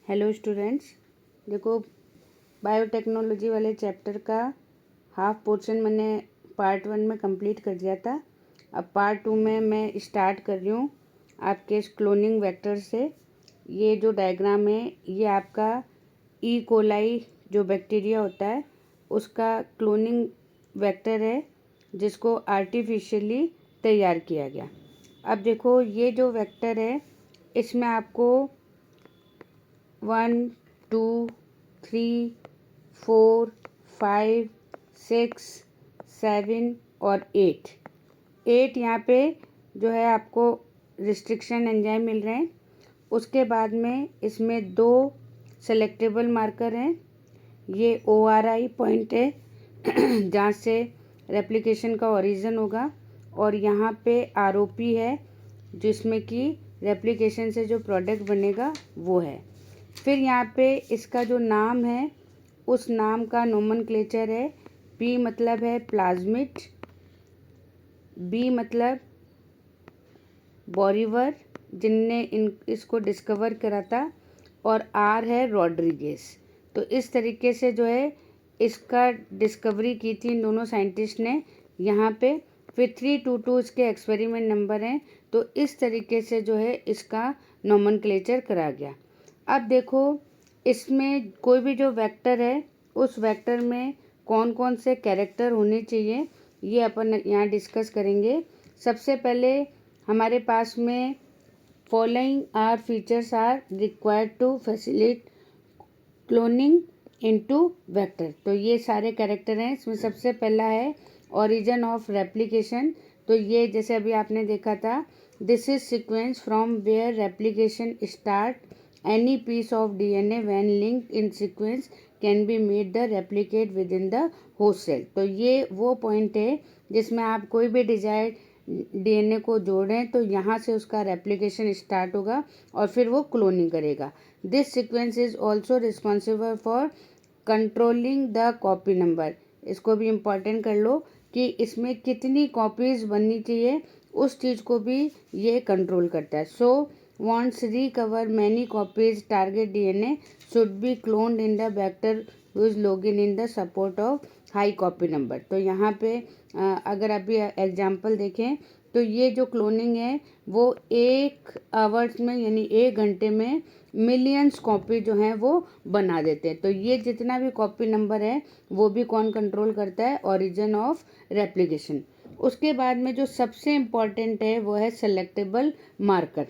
Hello students, देखो biotechnology वाले chapter का हाफ पोर्शन मैंने पार्ट 1 में कंप्लीट कर दिया था। अब पार्ट 2 में मैं स्टार्ट कर रही हूँ आपके इस क्लोनिंग वेक्टर से। ये जो डायग्राम है ये आपका ई कोलाई जो बैक्टीरिया होता है उसका क्लोनिंग वेक्टर है जिसको आर्टिफिशियली तैयार किया गया। अब देखो ये जो वेक्टर है इसमें आपको 1 2 3 4 5 6 7 और 8 यहाँ पे जो है आपको रिस्ट्रिक्शन एंजाइम मिल रहे हैं। उसके बाद में इसमें 2 सेलेक्टेबल मार्कर हैं। ये ORI पॉइंट है जहाँ से रेप्लिकेशन का ओरिजिन होगा, और यहाँ पे ROP है जिसमें कि रेप्लिकेशन से जो प्रोडक्ट बनेगा वो है। फिर यहाँ पे इसका जो नाम है उस नाम का नोमेनक्लेचर है। P मतलब है प्लाज्मिड, B मतलब बोरिवर जिनने इसको डिस्कवर करा था, और R है रॉड्रिगेज। तो इस तरीके से जो है इसका डिस्कवरी की थी इन दोनों साइंटिस्ट ने यहाँ पे। फिर 322 इसके एक्सपेरिमेंट नंबर हैं। तो इस तरीके से जो है इसका नोमेनक्लेचर करा गया। अब देखो इसमें कोई भी जो वेक्टर है उस वेक्टर में कौन कौन से कैरेक्टर होने चाहिए ये अपन यहाँ डिस्कस करेंगे। सबसे पहले हमारे पास में following are features are required to facilitate cloning into vector. तो ये सारे कैरेक्टर हैं। इसमें सबसे पहला है ओरिजिन ऑफ रेप्लिकेशन। तो ये जैसे अभी आपने देखा था, this is sequence from where replication start. Any piece of DNA when linked in sequence can be made the replicate within the host cell। तो ये वो पॉइंट है जिसमें आप कोई भी डिजायर्ड DNA को जोड़ें तो यहाँ से उसका रेप्लिकेशन स्टार्ट होगा और फिर वो क्लोनिंग करेगा। This sequence is also responsible for controlling the copy number. इसको भी इम्पॉर्टेंट कर लो कि इसमें कितनी कॉपीज बननी चाहिए, उस चीज़ को भी ये कंट्रोल करता है। सो wants recover many copies target DNA should be cloned in the vector whose login in the support of high copy number। तो यहाँ पे अगर अभी एग्जांपल देखें तो ये जो क्लोनिंग है वो 1 आवर्स में यानी 1 घंटे में मिलियंस कॉपी जो हैं वो बना देते हैं। तो ये जितना भी कॉपी नंबर है वो भी कौन कंट्रोल करता है? Origin of replication. उसके बाद में जो सबसे इम्पॉर्टेंट है वो है सेलेक्टेबल मार्कर।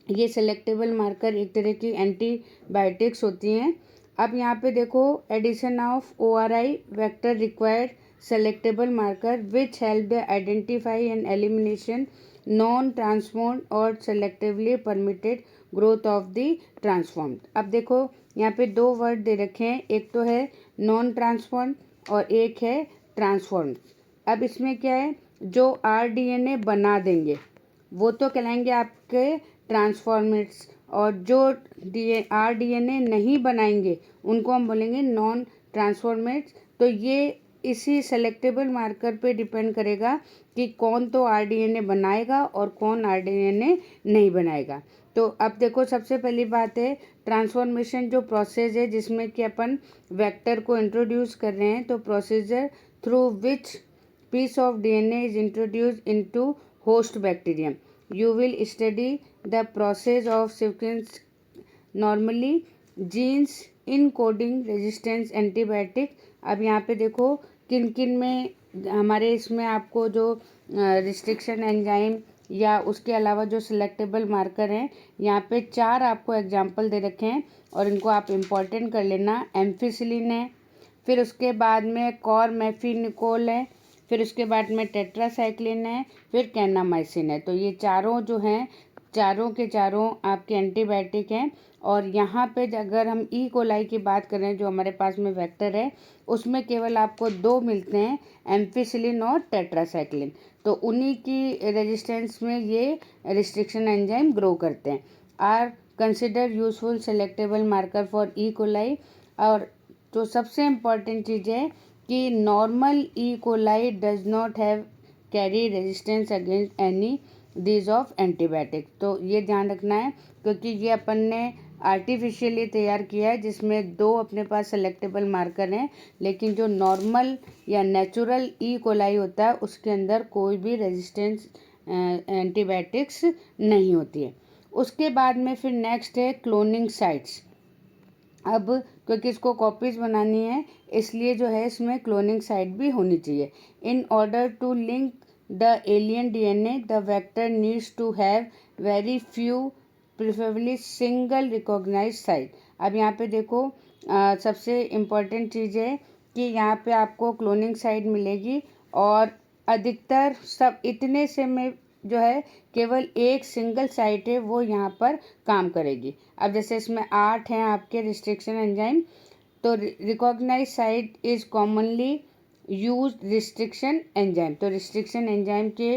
ये सेलेक्टेबल मार्कर एक तरह की एंटीबायोटिक्स होती हैं। अब यहाँ पे देखो addition of ORI vector required selectable marker which help the identify and elimination non transformed और selectively permitted growth of the transformed. अब देखो यहाँ पे 2 वर्ड दे रखे हैं, एक तो है नॉन ट्रांसफॉर्म्ड और एक है ट्रांसफॉर्म्ड। अब इसमें क्या है, जो RDNA बना देंगे वो तो कहलाएंगे आपके ट्रांसफॉर्मेट्स, और जो RDNA नहीं बनाएंगे उनको हम बोलेंगे नॉन ट्रांसफॉर्मेट्स। तो ये इसी सेलेक्टेबल मार्कर पे डिपेंड करेगा कि कौन तो RDNA बनाएगा और कौन RDNA नहीं बनाएगा। तो अब देखो सबसे पहली बात है ट्रांसफॉर्मेशन जो प्रोसेस है जिसमें कि अपन वेक्टर को इंट्रोड्यूस कर रहे हैं। तो procedure through which piece of DNA is introduced into host bacterium। You will study the process of sequence normally genes encoding resistance antibiotic। अब यहाँ पे देखो किन किन में हमारे इसमें आपको जो रिस्ट्रिक्शन एंजाइम या उसके अलावा जो सिलेक्टेबल मार्कर हैं यहाँ पे 4 आपको एग्जाम्पल दे रखे हैं और इनको आप इम्पॉर्टेंट कर लेना। एम्फिसिलिन है, फिर उसके बाद में कॉरमेफिनिकोल है, फिर उसके बाद में टेट्रासाइक्लिन है, फिर कैनामाइसिन है। तो ये चारों जो हैं चारों के चारों आपके एंटीबायोटिक हैं। और यहाँ पे अगर हम ई कोलाई की बात करें जो हमारे पास में वेक्टर है उसमें केवल आपको 2 मिलते हैं, एम्फिसिलिन और टेट्रासाइक्लिन। तो उन्हीं की रेजिस्टेंस में ये रिस्ट्रिक्शन एंजाइम ग्रो करते हैं। Are consider useful selectable marker for E coli. और तो सबसे इम्पॉर्टेंट चीज़ है कि normal E coli does not have carry resistance against any these of antibiotic. तो ये ध्यान रखना है क्योंकि ये अपन ने आर्टिफिशियली तैयार किया है, जिसमें 2 अपने पास सेलेक्टेबल मार्कर हैं, लेकिन जो नॉर्मल या नेचुरल ई कोलाई होता है उसके अंदर कोई भी रेजिस्टेंस एंटीबायोटिक्स नहीं होती है। उसके बाद में फिर नेक्स्ट है क्लोनिंग साइट्स। अब क्योंकि इसको कॉपीज बनानी है इसलिए जो है इसमें क्लोनिंग साइट भी होनी चाहिए। In order to link the alien DNA the vector needs to have very few preferably single recognize site. अब यहाँ पे देखो सबसे इम्पॉर्टेंट चीज़ है कि यहाँ पे आपको क्लोनिंग साइट मिलेगी और अधिकतर सब इतने से में जो है केवल एक सिंगल साइट है वो यहाँ पर काम करेगी। अब जैसे इसमें 8 हैं आपके रिस्ट्रिक्शन एंजाइम, तो recognize site is commonly use restriction enzyme, तो रिस्ट्रिक्शन एंजाइम के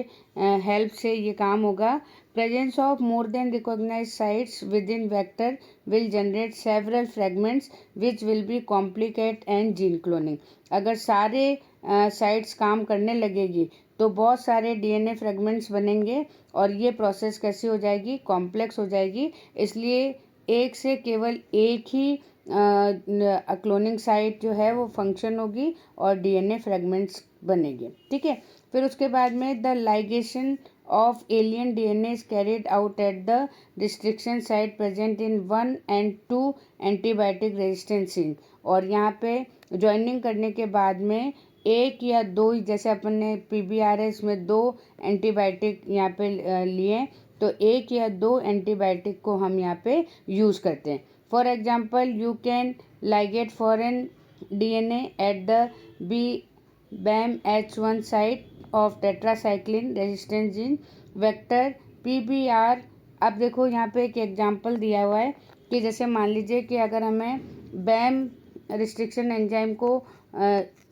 हेल्प से ये काम होगा। Presence of more than recognize sites within vector will generate several fragments which will be complicate and gene cloning. अगर सारे sites काम करने लगेगी तो बहुत सारे डीएनए फ्रेगमेंट्स बनेंगे और ये प्रोसेस कैसी हो जाएगी, कॉम्प्लेक्स हो जाएगी। इसलिए एक से केवल एक ही क्लोनिंग साइट जो है वो फंक्शन होगी और डीएनए फ्रेगमेंट्स बनेंगे। ठीक है, फिर उसके बाद में the ligation of alien DNA is carried out at the restriction site present in 1 and 2 antibiotic resistant gene। और यहाँ पे ज्वाइनिंग करने के बाद में एक या दो, जैसे अपन ने PBR है इसमें 2 एंटीबायोटिक यहाँ पे लिए, तो एक या 2 एंटीबायोटिक को हम यहाँ पे यूज़ करते हैं। For example you can ligate foreign DNA at the BAMH1 site of tetracycline resistant gene vector PBR। अब देखो यहाँ पे एक एग्जांपल दिया हुआ है कि जैसे मान लीजिए कि अगर हमें बैम रिस्ट्रिक्शन एंजाइम को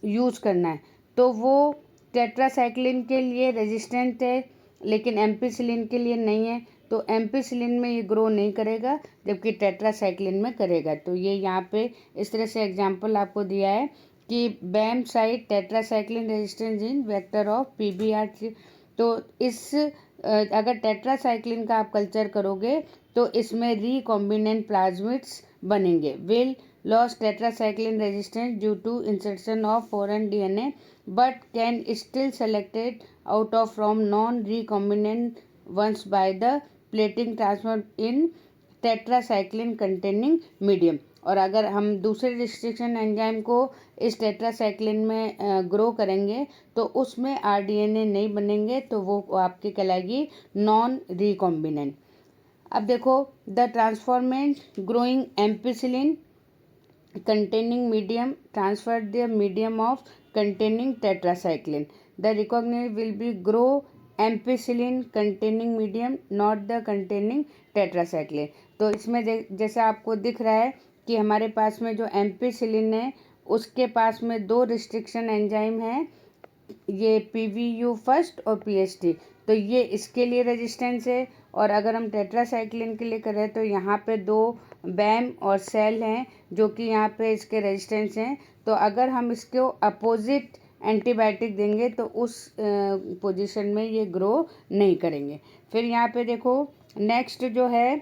यूज़ करना है तो वो टेट्रासाइक्लिन के लिए रेजिस्टेंट है लेकिन एम्पिसिलिन के लिए नहीं है, तो एम्पिसिलिन में ये ग्रो नहीं करेगा जबकि टेट्रासाइक्लिन में करेगा। तो ये यहाँ पे इस तरह से एग्जांपल आपको दिया है कि Bam site tetracycline resistant gene vector of PBR। तो इस अगर टेट्रासाइक्लिन का आप कल्चर करोगे तो इसमें रिकॉम्बिनेंट प्लाज्मिड्स बनेंगे। Will loss tetracycline resistance due to insertion of foreign DNA but can still selected out of from non recombinant ones by the plating transfer in tetracycline containing medium. और अगर हम दूसरे restriction enzyme को इस tetracycline में grow करेंगे तो उसमें RDNA नहीं बनेंगे, तो वो आपकी कहलाएगी नॉन रिकॉम्बिनेंट। अब देखो the transformant growing ampicillin containing medium transferred the medium of containing tetracycline. The recognized will be grow ampicillin containing medium not the containing tetracycline। तो इसमें जैसे आपको दिख रहा है कि हमारे पास में जो एम्पिसिलिन है उसके पास में 2 रिस्ट्रिक्शन एंजाइम हैं, ये PVU फर्स्ट और PST, तो ये इसके लिए रेजिस्टेंस है। और अगर हम टेट्रासाइक्लिन के लिए करें तो यहाँ पे 2 बैम और सेल हैं जो कि यहाँ पे इसके रेजिस्टेंस हैं। तो अगर हम इसको अपोजिट एंटीबायोटिक देंगे तो उस पोजीशन में ये ग्रो नहीं करेंगे। फिर यहाँ पे देखो नेक्स्ट जो है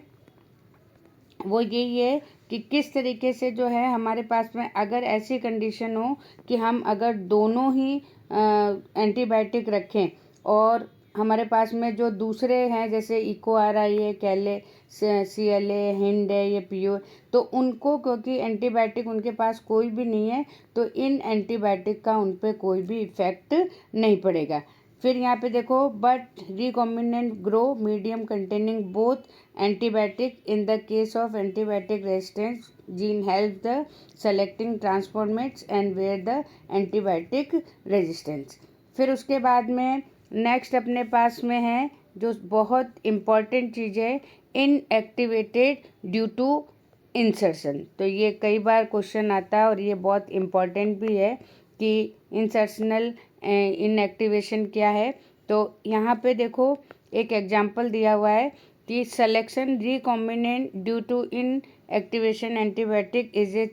वो यही है कि किस तरीके से जो है हमारे पास में अगर ऐसी कंडीशन हो कि हम अगर दोनों ही एंटीबायोटिक रखें और हमारे पास में जो दूसरे हैं जैसे EcoRI है, कैले CLA हिंड है, ये PO, तो उनको क्योंकि एंटीबायोटिक उनके पास कोई भी नहीं है तो इन एंटीबायोटिक का उन पर कोई भी इफेक्ट नहीं पड़ेगा। फिर यहाँ पे देखो but recombinant grow medium containing both antibiotic in the case of antibiotic resistance gene help the selecting transformants and where the antibiotic resistance. फिर उसके बाद में नेक्स्ट अपने पास में है जो बहुत इम्पॉर्टेंट चीज़ है इनएक्टिवेटेड ड्यू टू इंसर्शन। तो ये कई बार क्वेश्चन आता है और ये बहुत इम्पॉर्टेंट भी है कि इंसर्शनल इनएक्टिवेशन क्या है। तो यहाँ पे देखो एक एग्जांपल दिया हुआ है कि selection recombinant due to inactivation antibiotic is a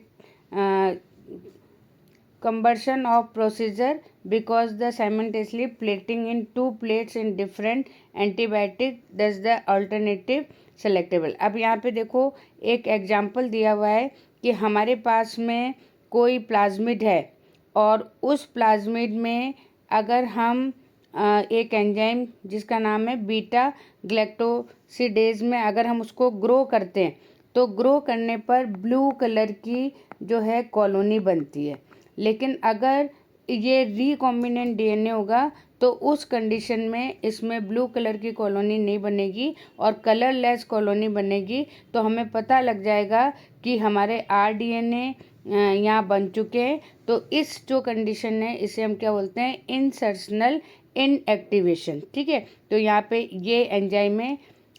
conversion of procedure because the simultaneously plating in 2 plates in different antibiotic, thus the alternative selectable. अब यहाँ पे देखो एक एग्जाम्पल दिया हुआ है कि हमारे पास में कोई प्लाज्मिड है और उस प्लाज्मिड में अगर हम एक एंजाइम जिसका नाम है बीटा ग्लैक्टोसिडेज में अगर हम उसको ग्रो करते हैं तो ग्रो करने पर ब्लू कलर की जो है कॉलोनी बनती है। लेकिन अगर ये रिकॉम्बिनेंट डीएनए होगा तो उस कंडीशन में इसमें ब्लू कलर की कॉलोनी नहीं बनेगी और कलरलेस कॉलोनी बनेगी। तो हमें पता लग जाएगा कि हमारे आरडीएनए यहाँ बन चुके हैं। तो इस जो कंडीशन है इसे हम क्या बोलते हैं, इंसर्शनल इनएक्टिवेशन। ठीक है, तो यहाँ पे ये एंजाइम है।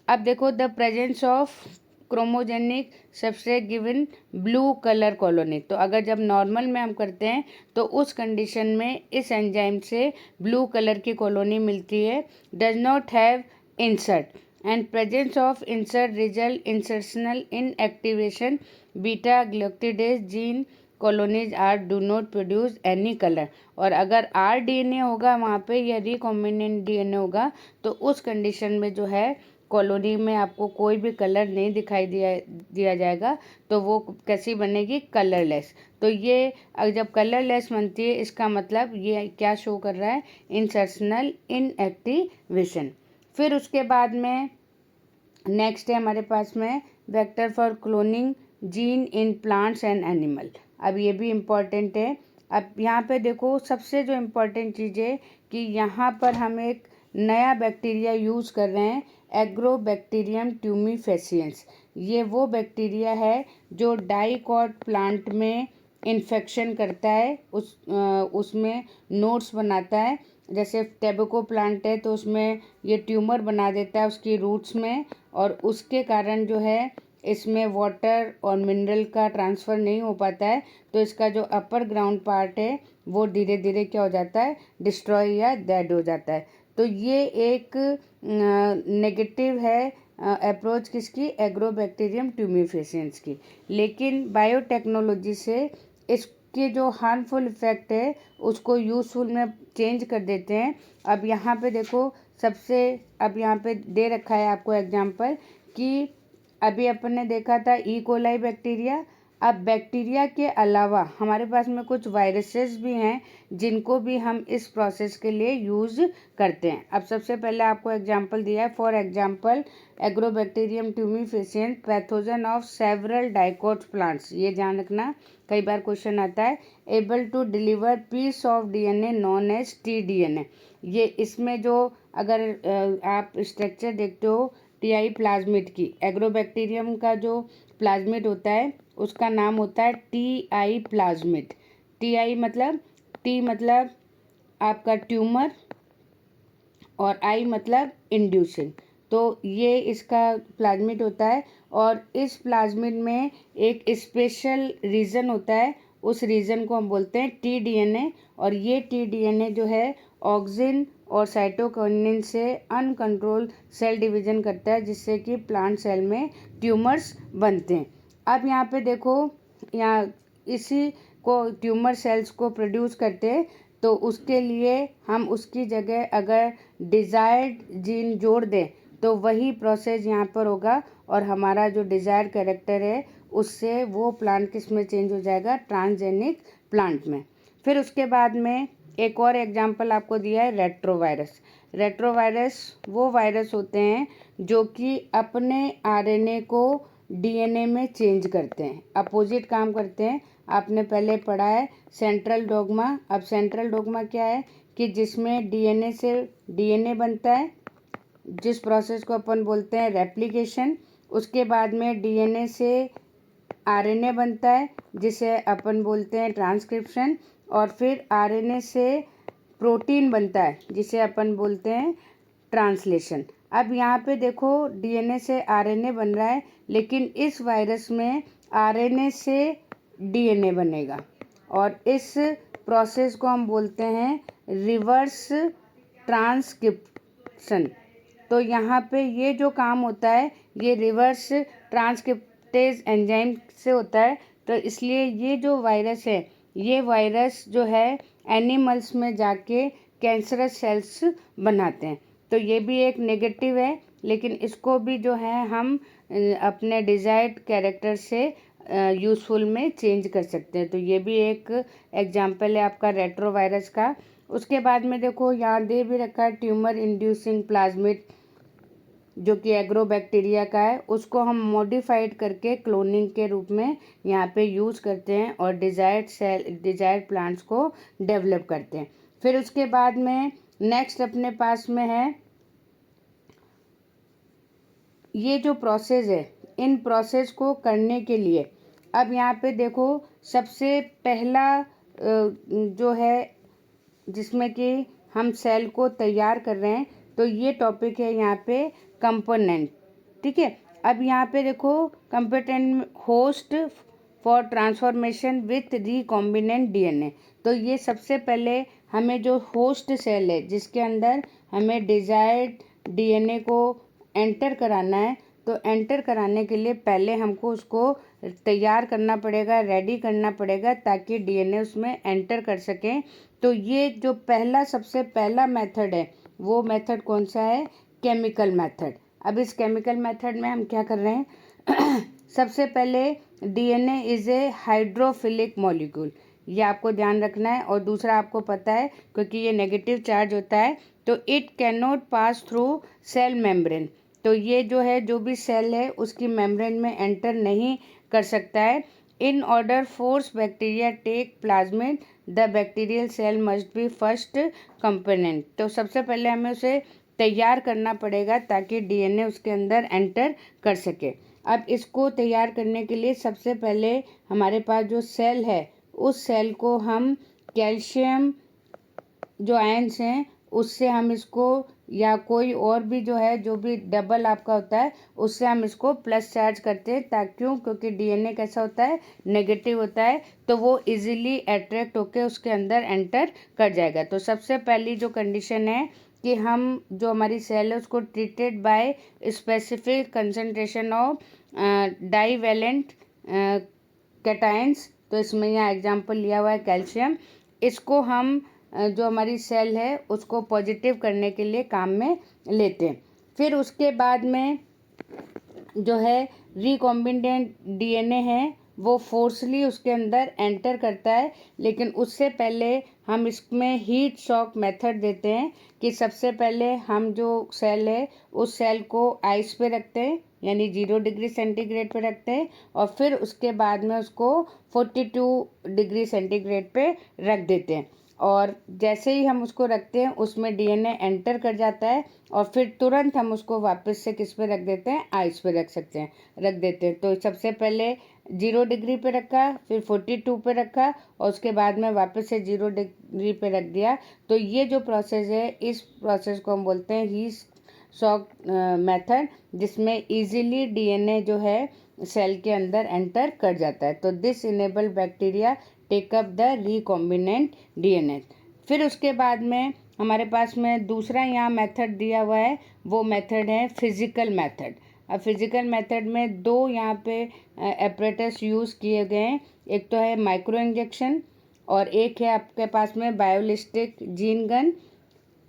अब देखो the presence of chromogenic substrate given blue colour colony. तो अगर जब नॉर्मल में हम करते हैं तो उस कंडीशन में इस एंजाइम से ब्लू कलर की कॉलोनी मिलती है। Does not have insert and presence of insert result insertional inactivation beta glucosidase gene colonies are do not produce any colour. और अगर आर डीएनए होगा वहाँ पे या रिकॉम्बिनेंट डीएनए होगा तो उस कंडीशन में जो है कॉलोनी में आपको कोई भी कलर नहीं दिखाई दिया जाएगा। तो वो कैसी बनेगी, कलरलेस। तो ये जब कलरलेस बनती है इसका मतलब ये क्या शो कर रहा है, इंसर्शनल इनएक्टिवेशन। फिर उसके बाद में नेक्स्ट है हमारे पास में vector for cloning gene in plants and animal. अब ये भी इम्पॉर्टेंट है। अब यहाँ पे देखो सबसे जो इम्पोर्टेंट चीज़ है कि यहाँ पर हम एक नया बैक्टीरिया यूज़ कर रहे हैं, एग्रोबैक्टीरियम ट्यूमीफेसिएंस। ये वो बैक्टीरिया है जो डाइकॉट प्लांट में इन्फेक्शन करता है, उसमें नोड्स बनाता है। जैसे टेबको प्लांट है तो उसमें ये ट्यूमर बना देता है उसकी रूट्स में, और उसके कारण जो है इसमें वाटर और मिनरल का ट्रांसफ़र नहीं हो पाता है। तो इसका जो अपर ग्राउंड पार्ट है वो धीरे धीरे क्या हो जाता है, डिस्ट्रॉय या डेड हो जाता है। तो ये एक नेगेटिव है अप्रोच किसकी, एग्रोबैक्टीरियम ट्यूमीफेसिएंस की। लेकिन बायोटेक्नोलॉजी से इसके जो हार्मफुल इफ़ेक्ट है उसको यूज़फुल में चेंज कर देते हैं। अब यहाँ पे देखो अब यहाँ पे दे रखा है आपको एग्जांपल कि अभी अपन ने देखा था ई कोलाई बैक्टीरिया। अब बैक्टीरिया के अलावा हमारे पास में कुछ वायरसेस भी हैं जिनको भी हम इस प्रोसेस के लिए यूज़ करते हैं। अब सबसे पहले आपको एग्जांपल दिया है, for example Agrobacterium tumefaciens pathogen of several dicot plants. ये ध्यान रखना, कई बार क्वेश्चन आता है। Able to deliver piece of DNA known as T DNA. ये इसमें जो अगर आप स्ट्रक्चर देखते हो टीआई प्लाज्मिड की, एग्रोबैक्टीरियम का जो प्लाज्मिड होता है उसका नाम होता है टीआई प्लाज्मिड। टीआई मतलब, टी मतलब आपका ट्यूमर और आई मतलब इंड्यूसिंग। तो ये इसका प्लाज्मिड होता है और इस प्लाज्मिड में एक स्पेशल रीजन होता है, उस रीजन को हम बोलते हैं टीडीएनए। और ये टीडीएनए जो है ऑक्सिन और साइटोकिनिन से अनकंट्रोल सेल डिवीजन करता है जिससे कि प्लांट सेल में ट्यूमर्स बनते हैं। अब यहाँ पे देखो, यहाँ इसी को ट्यूमर सेल्स को प्रोड्यूस करते हैं तो उसके लिए हम उसकी जगह अगर डिज़ायर्ड जीन जोड़ दें तो वही प्रोसेस यहाँ पर होगा और हमारा जो डिज़ायर्ड कैरेक्टर है उससे वो प्लांट किस में चेंज हो जाएगा, ट्रांसजेनिक प्लांट में। फिर उसके बाद में एक और एग्जांपल आपको दिया है रेट्रोवायरस। रेट्रोवायरस वो वायरस होते हैं जो कि अपने आरएनए को डीएनए में चेंज करते हैं, अपोजिट काम करते हैं। आपने पहले पढ़ा है सेंट्रल डोग्मा। अब सेंट्रल डोग्मा क्या है कि जिसमें डीएनए से डीएनए बनता है, जिस प्रोसेस को अपन बोलते हैं रेप्लिकेशन। उसके बाद में डीएनए से आरएनए बनता है जिसे अपन बोलते हैं ट्रांसक्रिप्शन, और फिर आरएनए से प्रोटीन बनता है जिसे अपन बोलते हैं ट्रांसलेशन। अब यहाँ पे देखो डीएनए से आरएनए बन रहा है, लेकिन इस वायरस में आरएनए से डीएनए बनेगा और इस प्रोसेस को हम बोलते हैं रिवर्स ट्रांसक्रिप्शन। तो यहाँ पे ये जो काम होता है ये रिवर्स ट्रांसक्रिप्टेज एंजाइम से होता है। तो इसलिए ये जो वायरस है, ये वायरस जो है एनिमल्स में जाके कैंसरस सेल्स बनाते हैं। तो ये भी एक नेगेटिव है लेकिन इसको भी जो है हम अपने डिज़ायर्ड कैरेक्टर से यूज़फुल में चेंज कर सकते हैं। तो ये भी एक एग्जाम्पल है आपका रेट्रोवायरस का। उसके बाद में देखो यहाँ दे भी रखा है ट्यूमर इंड्यूसिंग प्लाज्मिड, जो कि एग्रोबैक्टीरिया का है, उसको हम मॉडिफाइड करके क्लोनिंग के रूप में यहाँ पे यूज़ करते हैं और डिजायर्ड प्लांट्स को डेवलप करते हैं। फिर उसके बाद में नेक्स्ट अपने पास में है ये जो प्रोसेस है, इन प्रोसेस को करने के लिए अब यहाँ पे देखो सबसे पहला जो है जिसमें कि हम सेल को तैयार कर रहे हैं, तो ये टॉपिक है यहाँ पे कंपोनेंट। ठीक है, अब यहाँ पे देखो component host for transformation with recombinant DNA. तो ये सबसे पहले हमें जो होस्ट सेल है जिसके अंदर हमें डिजायर्ड डीएनए को एंटर कराना है, तो एंटर कराने के लिए पहले हमको उसको तैयार करना पड़ेगा, रेडी करना पड़ेगा ताकि डीएनए उसमें एंटर कर सकें। तो ये जो सबसे पहला मेथड है वो मेथड कौन सा है? Chemical method. अब इस केमिकल मेथड में हम क्या कर रहे हैं सबसे पहले DNA is a hydrophilic molecule, ये आपको ध्यान रखना है। और दूसरा आपको पता है क्योंकि ये नेगेटिव चार्ज होता है तो it can not pass through cell membrane. तो ये जो है जो भी सेल है उसकी मेम्ब्रेन में एंटर नहीं कर सकता है। In order force bacteria take plasmid the bacterial cell must be first component. तो सबसे पहले हमें उसे तैयार करना पड़ेगा ताकि डीएनए उसके अंदर एंटर कर सके। अब इसको तैयार करने के लिए सबसे पहले हमारे पास जो सेल है उस सेल को हम कैल्शियम जो आयंस हैं उससे हम इसको, या कोई और भी जो है जो भी डबल आपका होता है उससे हम इसको प्लस चार्ज करते हैं। क्योंकि डीएनए कैसा होता है? नेगेटिव होता है, तो वो इजीली अट्रैक्ट होकर उसके अंदर एंटर कर जाएगा। तो सबसे पहली जो कंडीशन है कि हम जो हमारी सेल है उसको treated by specific concentration of divalent cations. तो इसमें यहाँ एग्जांपल लिया हुआ है कैल्शियम। इसको हम जो हमारी सेल है उसको पॉजिटिव करने के लिए काम में लेते हैं। फिर उसके बाद में जो है रिकॉम्बिनेंट डीएनए है वो फोर्सली उसके अंदर एंटर करता है, लेकिन उससे पहले हम इसमें हीट शॉक मेथड देते हैं कि सबसे पहले हम जो सेल है उस सेल को आइस पे रखते हैं, यानी 0 डिग्री सेंटीग्रेड पे रखते हैं, और फिर उसके बाद में उसको 42 डिग्री सेंटीग्रेड पे रख देते हैं। और जैसे ही हम उसको रखते हैं उसमें डीएनए एंटर कर जाता है और फिर तुरंत हम उसको वापस से किस पे रख देते हैं? आइस पे रख देते हैं। तो सबसे पहले 0 डिग्री पे रखा, फिर 42 पे रखा और उसके बाद में वापस से 0 डिग्री पे रख दिया। तो ये जो प्रोसेस है इस प्रोसेस को हम बोलते हैं हीट शॉक मेथड, जिसमें इजीली डीएनए जो है सेल के अंदर एंटर कर जाता है। तो this enable bacteria take up the recombinant DNA. फिर उसके बाद में हमारे पास में दूसरा यहाँ मेथड दिया हुआ है, वो मेथड है फिजिकल मेथड। अब फिजिकल मेथड में दो यहाँ पे एपरेटस यूज़ किए गए हैं, एक तो है माइक्रो इंजेक्शन और एक है आपके पास में बायोलिस्टिक जीन गन।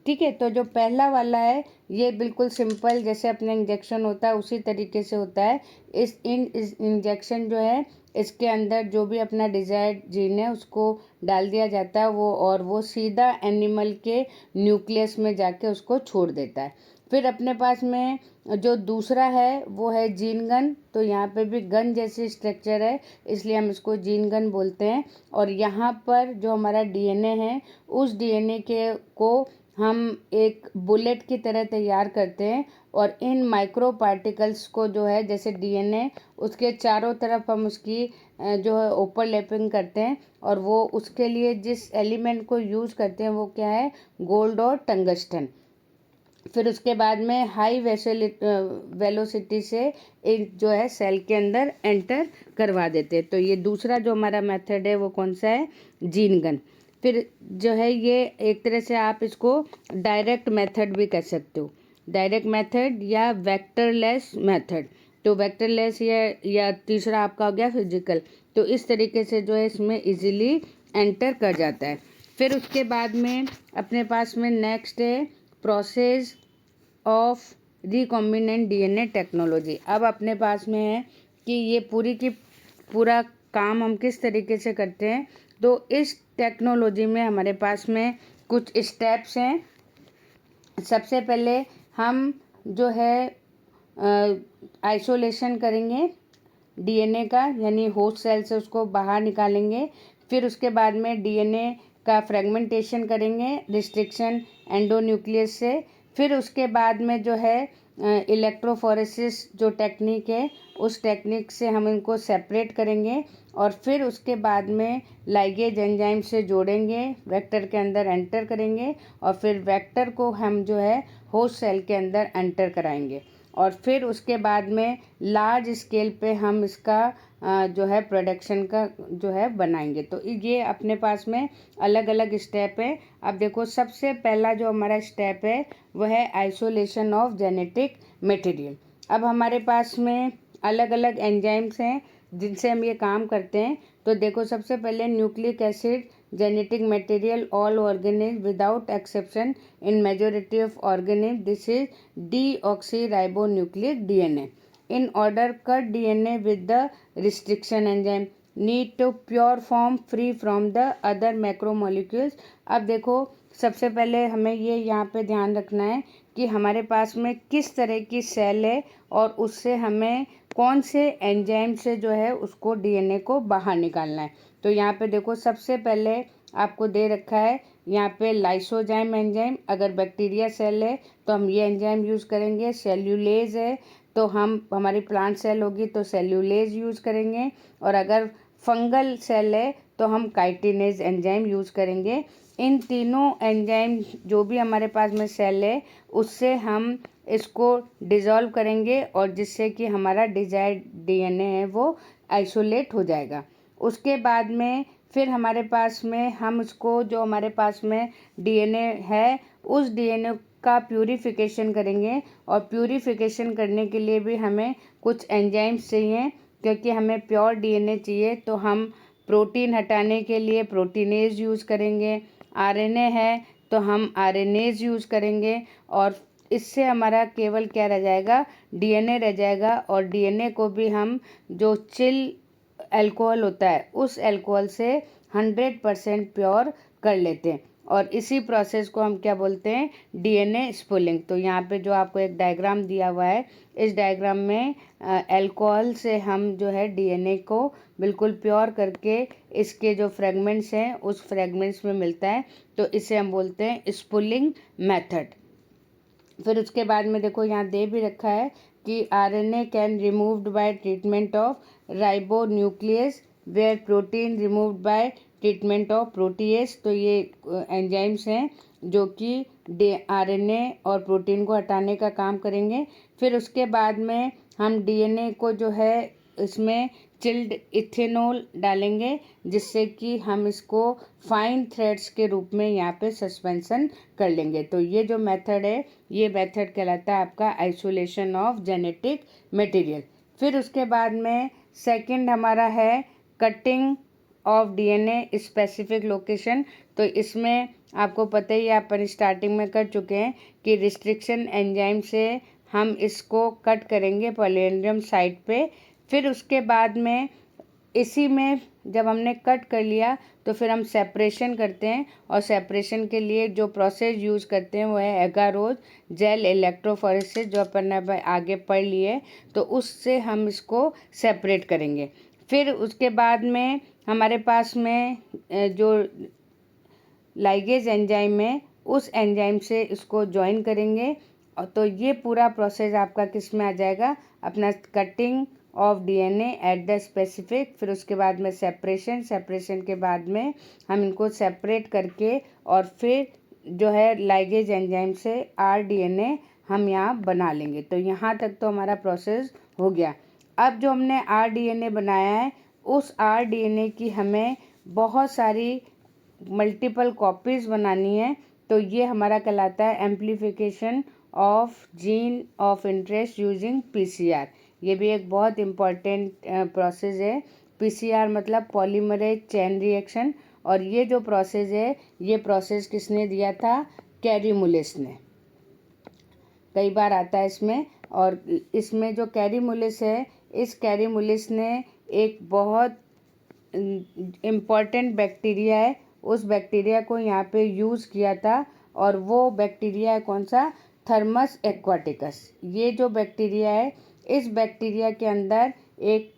ठीक है, तो जो पहला वाला है ये बिल्कुल सिंपल जैसे अपने इंजेक्शन होता है उसी तरीके से होता है। इस इंजेक्शन जो है इसके अंदर जो भी अपना डिजायर्ड जीन है उसको डाल दिया जाता है वो सीधा एनिमल के न्यूक्लियस में जाके उसको छोड़ देता है। फिर अपने पास में जो दूसरा है वो है जीन गन। तो यहाँ पे भी गन जैसी स्ट्रक्चर है इसलिए हम इसको जीन गन बोलते हैं। और यहाँ पर जो हमारा डीएनए है उस डीएनए के को हम एक बुलेट की तरह तैयार करते हैं और इन माइक्रो पार्टिकल्स को जो है जैसे डीएनए उसके चारों तरफ हम उसकी जो है ओवरलैपिंग करते हैं, और वो उसके लिए जिस एलिमेंट को यूज़ करते हैं वो क्या है? गोल्ड और टंगस्टन। फिर उसके बाद में हाई वेलोसिटी से जो है सेल के अंदर एंटर करवा देते हैं। तो ये दूसरा जो हमारा मेथड है वो कौन सा है? Gene gun. फिर जो है ये एक तरह से आप इसको डायरेक्ट मेथड भी कह सकते हो, डायरेक्ट मेथड या वेक्टरलेस मेथड। तो वेक्टरलेस या तीसरा आपका हो गया फिजिकल। तो इस तरीके से जो है इसमें इजीली एंटर कर जाता है। फिर उसके बाद में अपने पास में नेक्स्ट है process of recombinant DNA technology. अब अपने पास में है कि ये पूरा काम हम किस तरीके से करते हैं। तो इस टेक्नोलॉजी में हमारे पास में कुछ स्टेप्स हैं। सबसे पहले हम जो है आइसोलेशन करेंगे डीएनए का, यानी होस्ट सेल से उसको बाहर निकालेंगे। फिर उसके बाद में डीएनए का फ्रेगमेंटेशन करेंगे रिस्ट्रिक्शन एंडोन्यूक्लियस से। फिर उसके बाद में जो है इलेक्ट्रोफोरेसिस जो टेक्निक है, उस टेक्निक से हम इनको सेपरेट करेंगे और फिर उसके बाद में लाइगेज एंजाइम से जोड़ेंगे, वेक्टर के अंदर एंटर करेंगे और फिर वेक्टर को हम जो है होस्ट सेल के अंदर एंटर कराएंगे और फिर उसके बाद में लार्ज स्केल पे हम इसका जो है प्रोडक्शन का जो है बनाएंगे। तो ये अपने पास में अलग अलग स्टेप है। अब देखो, सबसे पहला जो हमारा स्टेप है वह है आइसोलेशन ऑफ जेनेटिक मटेरियल। अब हमारे पास में अलग अलग एंजाइम्स हैं जिनसे हम ये काम करते हैं। तो देखो, सबसे पहले nucleic acid genetic material all organisms without exception in majority of organisms, this is deoxyribonucleic DNA. In order cut DNA with the restriction enzyme need to pure form free from the other macromolecules। अब देखो, सबसे पहले हमें ये यहाँ पे ध्यान रखना है कि हमारे पास में किस तरह की सेल है और उससे हमें कौन से एंजाइम से जो है उसको डीएनए को बाहर निकालना है। तो यहाँ पे देखो, सबसे पहले आपको दे रखा है यहाँ पे लाइसोजाइम एंजाइम। अगर बैक्टीरिया सेल है तो हम ये एंजाइम यूज़ करेंगे। सेल्यूलेज है तो हमारी प्लांट सेल होगी तो सेल्यूलेज यूज़ करेंगे। और अगर फंगल सेल है तो हम काइटिनेज एंजाइम यूज़ करेंगे। इन तीनों एंजाइम जो भी हमारे पास में सेल है उससे हम इसको डिज़ोल्व करेंगे और जिससे कि हमारा डिजायर्ड डीएनए है वो आइसोलेट हो जाएगा। उसके बाद में फिर हमारे पास में हम इसको जो हमारे पास में डीएनए है उस डीएनए का प्यूरिफिकेशन करेंगे और प्यूरिफिकेशन करने के लिए भी हमें कुछ एंजाइम्स चाहिए, क्योंकि हमें प्योर डीएनए चाहिए। तो हम प्रोटीन हटाने के लिए प्रोटीनेज यूज़ करेंगे। आरएनए है तो हम आरएनएज यूज़ करेंगे और इससे हमारा केवल क्या रह जाएगा, डीएनए रह जाएगा। और डीएनए को भी हम जो चिल अल्कोहल होता है उस अल्कोहल से 100% प्योर कर लेते हैं और इसी प्रोसेस को हम क्या बोलते हैं, डीएनए स्पूलिंग। तो यहाँ पे जो आपको एक डायग्राम दिया हुआ है, इस डायग्राम में अल्कोहल से हम जो है डीएनए को बिल्कुल प्योर करके इसके जो फ्रेगमेंट्स हैं उस फ्रेगमेंट्स में मिलता है, तो इसे हम बोलते हैं स्पूलिंग मेथड। फिर उसके बाद में देखो, यहाँ दे भी रखा है कि RNA can removed by treatment of ribonuclease where protein removed by treatment of protease. तो ये एंजाइम्स हैं जो कि आरएनए और प्रोटीन को हटाने का काम करेंगे। फिर उसके बाद में हम डीएनए को जो है इसमें चिल्ड इथेनॉल डालेंगे जिससे कि हम इसको फाइन थ्रेड्स के रूप में यहाँ पे सस्पेंशन कर लेंगे। तो ये जो मेथड है ये मेथड कहलाता है आपका आइसोलेशन ऑफ जेनेटिक मटेरियल। फिर उसके बाद में सेकंड हमारा है cutting of DNA specific location. तो इसमें आपको पता ही है, अपन स्टार्टिंग में कर चुके हैं कि रिस्ट्रिक्शन एंजाइम से हम इसको कट करेंगे पॉलीहेड्रम साइट पे। फिर उसके बाद में इसी में जब हमने कट कर लिया तो फिर हम सेपरेशन करते हैं और सेपरेशन के लिए जो प्रोसेस यूज़ करते हैं वो है एगारोज जेल इलेक्ट्रोफोरेसिस, जो अपन ने आगे पढ़ लिए। तो उससे हम इसको सेपरेट करेंगे। फिर उसके बाद में हमारे पास में जो लाइगेज एंजाइम है उस एंजाइम से इसको ज्वाइन करेंगे। और तो ये पूरा प्रोसेस आपका किस में आ जाएगा, अपना cutting of DNA at the specific. फिर उसके बाद में सेपरेशन के बाद में हम इनको सेपरेट करके और फिर जो है लाइगेज एंजाइम से आरडीएनए हम यहाँ बना लेंगे। तो यहाँ तक तो हमारा प्रोसेस हो गया। अब जो हमने आरडीएनए बनाया है उस आरडीएनए की हमें बहुत सारी मल्टीपल कॉपीज़ बनानी है। तो ये हमारा कहलाता है amplification of gene of interest using PCR. ये भी एक बहुत इम्पॉर्टेंट प्रोसेस है। पीसीआर मतलब पॉलीमरेज चेन रिएक्शन। और ये जो प्रोसेस है ये प्रोसेस किसने दिया था, कैरी मुलिस ने। कई बार आता है इसमें। और इसमें जो कैरीमुलिस है, इस कैरीमुलिस ने एक बहुत इम्पॉर्टेंट बैक्टीरिया है, उस बैक्टीरिया को यहाँ पे यूज़ किया था। और वो बैक्टीरिया है कौन सा? Thermos aquaticus. ये जो बैक्टीरिया है, इस बैक्टीरिया के अंदर एक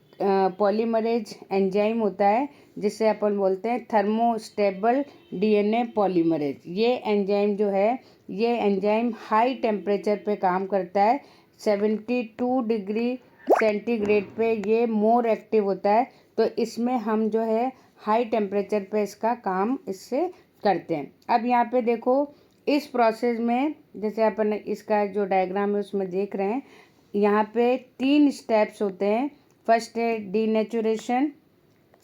पॉलीमरेज एंजाइम होता है जिसे अपन बोलते हैं थर्मोस्टेबल डीएनए पॉलीमरेज। ये एंजाइम जो है, ये एंजाइम हाई टेम्परेचर पे काम करता है। 72 डिग्री सेंटीग्रेड पे ये मोर एक्टिव होता है। तो इसमें हम जो है हाई टेम्परेचर पे इसका काम इससे करते हैं। अब यहाँ पे देखो, इस प्रोसेस में जैसे अपन इसका जो डायग्राम है उसमें देख रहे हैं, यहाँ पे 3 स्टेप्स होते हैं। फर्स्ट है डीनेचुरेशन,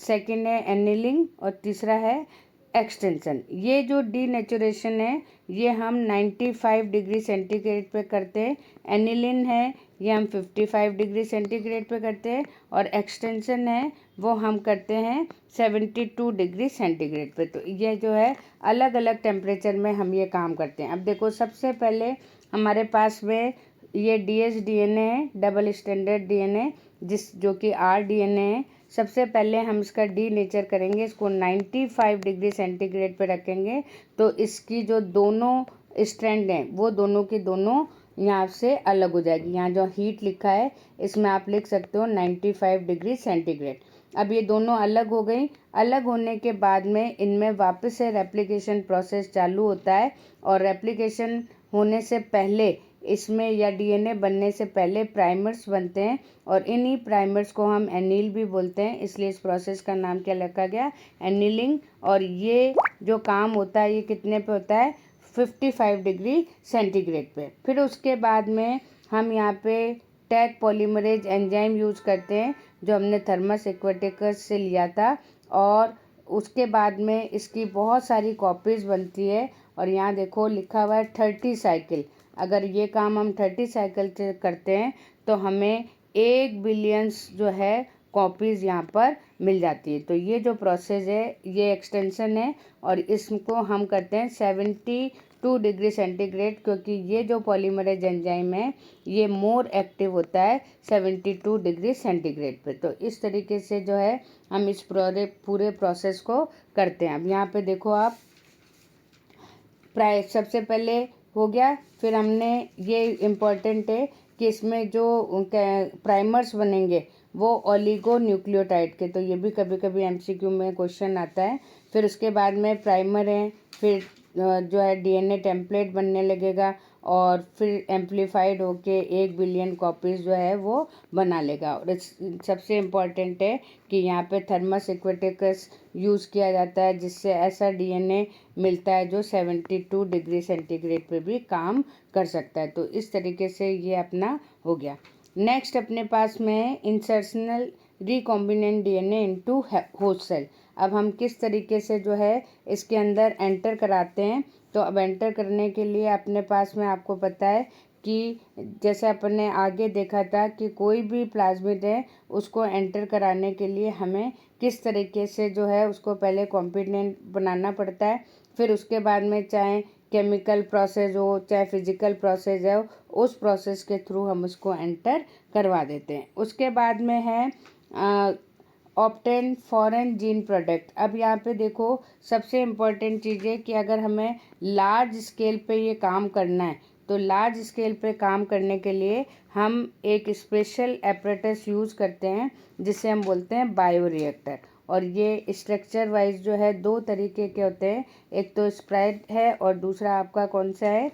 सेकंड है एनिलिंग और तीसरा है एक्सटेंशन। ये जो डीनेचुरेशन है ये हम 95 डिग्री सेंटीग्रेड पे करते हैं। एनिलिन है ये हम 55 डिग्री सेंटीग्रेड पे करते हैं। और एक्सटेंशन है वो हम करते हैं 72 डिग्री सेंटीग्रेड पे। तो ये जो है अलग अलग टेम्परेचर में हम ये काम करते हैं। अब देखो, सबसे पहले हमारे पास में ये dsDNA है, डबल स्टैंडर्ड डीएनए, जो कि rDNA है। सबसे पहले हम इसका डीनेचर करेंगे, इसको 95 डिग्री सेंटीग्रेड पे रखेंगे। तो इसकी जो दोनों स्ट्रैंड हैं वो दोनों की दोनों यहाँ से अलग हो जाएगी। यहाँ जो हीट लिखा है इसमें आप लिख सकते हो 95 डिग्री सेंटीग्रेड। अब ये दोनों अलग हो गई। अलग होने के बाद में इनमें वापस से रेप्लिकेशन प्रोसेस चालू होता है। और रेप्लिकेशन होने से पहले इसमें या डीएनए बनने से पहले प्राइमर्स बनते हैं। और इन्हीं प्राइमर्स को हम एनील भी बोलते हैं, इसलिए इस प्रोसेस का नाम क्या रखा गया? एनीलिंग। और ये जो काम होता है ये कितने पे होता है? 55 डिग्री सेंटीग्रेड पे। फिर उसके बाद में हम यहाँ पे टैग पॉलीमरेज एंजाइम यूज़ करते हैं जो हमने थर्मस एक्वाटिकस से लिया था। और उसके बाद में इसकी बहुत सारी कॉपीज़ बनती है। और यहाँ देखो लिखा हुआ है 30 साइकिल। अगर ये काम हम 30 साइकिल से करते हैं तो हमें 1 बिलियंस जो है कॉपीज़ यहाँ पर मिल जाती है। तो ये जो प्रोसेस है ये एक्सटेंशन है। और इसको हम करते हैं 72 डिग्री सेंटीग्रेड, क्योंकि ये जो पॉलीमरेज एंजाइम है ये मोर एक्टिव होता है 72 डिग्री सेंटीग्रेड पे। तो इस तरीके से जो है हम इस पूरे प्रोसेस को करते हैं। अब यहाँ पे देखो आप, सबसे पहले हो गया। फिर हमने, ये इम्पॉर्टेंट है कि इसमें जो प्राइमर्स बनेंगे वो ओलिगो न्यूक्लियोटाइड के, तो ये भी कभी कभी एमसीक्यू में क्वेश्चन आता है। फिर उसके बाद में प्राइमर है, फिर जो है डीएनए टेम्पलेट बनने लगेगा और फिर एम्पलीफाइड होके 1 बिलियन कॉपीज़ जो है वो बना लेगा। और सबसे इम्पॉर्टेंट है कि यहाँ पे थर्मस एक्वाटिकस यूज़ किया जाता है जिससे ऐसा डीएनए मिलता है जो 72 डिग्री सेंटीग्रेड पे भी काम कर सकता है। तो इस तरीके से ये अपना हो गया। नेक्स्ट अपने पास में insertional recombinant DNA into host cell. अब हम किस तरीके से जो है इसके अंदर एंटर कराते हैं। तो अब एंटर करने के लिए अपने पास में, आपको पता है कि जैसे अपन ने आगे देखा था कि कोई भी प्लाज्मिड है उसको एंटर कराने के लिए हमें किस तरीके से जो है उसको पहले कॉम्पिटेंट बनाना पड़ता है। फिर उसके बाद में चाहे केमिकल प्रोसेस हो चाहे फिजिकल प्रोसेस हो, उस प्रोसेस के थ्रू हम उसको एंटर करवा देते हैं। उसके बाद में है ऑब्टेन फॉरेन जीन प्रोडक्ट। अब यहाँ पे देखो, सबसे इम्पोर्टेंट चीज़ है कि अगर हमें लार्ज स्केल पे ये काम करना है तो लार्ज स्केल पे काम करने के लिए हम एक स्पेशल एपरेटस यूज़ करते हैं जिसे हम बोलते हैं बायोरिएक्टर। और ये स्ट्रक्चर वाइज जो है 2 तरीके के होते हैं, एक तो स्प्राइड है और दूसरा आपका कौन सा है?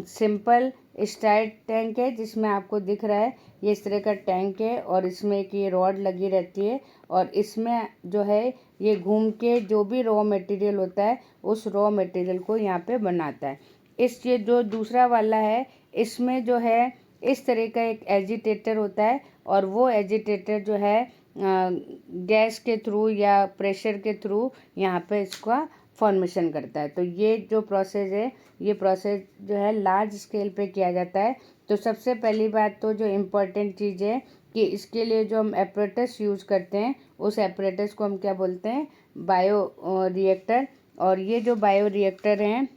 सिंपल स्टाइड टैंक है, जिसमें आपको दिख रहा है ये इस तरह का टैंक है और इसमें एक ये रॉड लगी रहती है। और इसमें जो है ये घूम के जो भी रॉ मटेरियल होता है उस रॉ मटेरियल को यहाँ पे बनाता है। ये जो दूसरा वाला है इसमें जो है इस तरह का एक एजिटेटर होता है और वो एजिटेटर जो है गैस के थ्रू या प्रेशर के थ्रू यहाँ पे इसका फॉर्मेशन करता है। तो ये जो प्रोसेस है ये प्रोसेस जो है लार्ज स्केल पे किया जाता है। तो सबसे पहली बात तो जो इम्पोर्टेंट चीज़ है कि इसके लिए जो हम एपरेटस यूज़ करते हैं उस एपरेटस को हम क्या बोलते हैं? Bio reactor. और ये जो बायो रिएक्टर हैं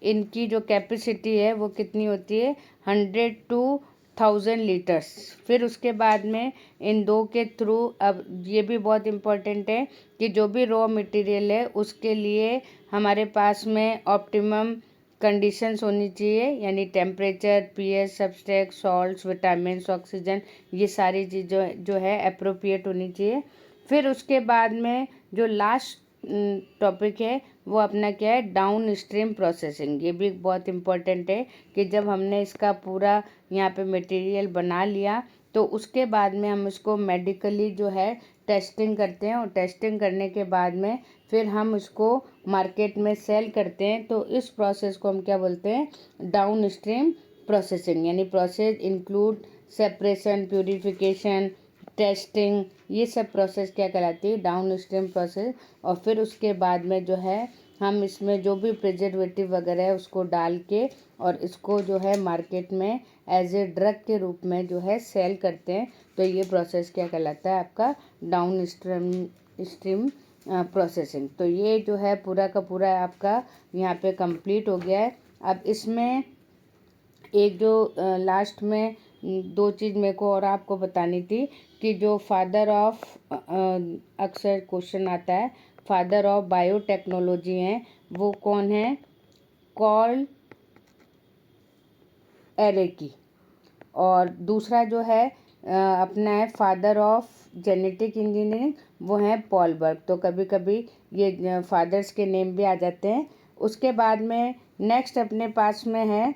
इनकी जो कैपेसिटी है वो कितनी होती है, 100 to 1000 लीटर्स। फिर उसके बाद में इन दो के थ्रू, अब ये भी बहुत इम्पोर्टेंट है कि जो भी रॉ मटेरियल है उसके लिए हमारे पास में ऑप्टिमम कंडीशंस होनी चाहिए, यानी temperature, pH, substrate, salts, vitamins, oxygen, ये सारी चीज़ें जो है अप्रोप्रिएट होनी चाहिए। फिर उसके बाद में जो लास्ट टॉपिक है वो अपना क्या है, डाउन स्ट्रीम प्रोसेसिंग। ये भी बहुत इम्पोर्टेंट है कि जब हमने इसका पूरा यहाँ पे मटेरियल बना लिया तो उसके बाद में हम इसको मेडिकली जो है टेस्टिंग करते हैं, और टेस्टिंग करने के बाद में फिर हम उसको मार्केट में सेल करते हैं। तो इस प्रोसेस को हम क्या बोलते हैं, डाउन स्ट्रीम प्रोसेसिंग। यानी process include separation, purification, testing, ये सब प्रोसेस क्या कहलाती है, डाउन स्ट्रीम प्रोसेस। और फिर उसके बाद में जो है हम इसमें जो भी प्रिजर्वेटिव वगैरह है उसको डाल के और इसको जो है मार्केट में एज ए ड्रग के रूप में जो है सेल करते हैं। तो ये प्रोसेस क्या कहलाता है, आपका डाउन स्ट्रीम प्रोसेसिंग। तो ये जो है पूरा का पूरा आपका यहाँ पे कंप्लीट हो गया है। अब इसमें एक जो लास्ट में दो चीज़ मेरे को और आपको बतानी थी कि जो फादर ऑफ, अक्सर क्वेश्चन आता है, फादर ऑफ बायोटेक्नोलॉजी हैं वो कौन है, कॉल एरेकी। और दूसरा जो है अपना है फादर ऑफ जेनेटिक इंजीनियरिंग, वो हैं पॉल बर्ग। तो कभी कभी ये फादर्स के नेम भी आ जाते हैं। उसके बाद में नेक्स्ट अपने पास में है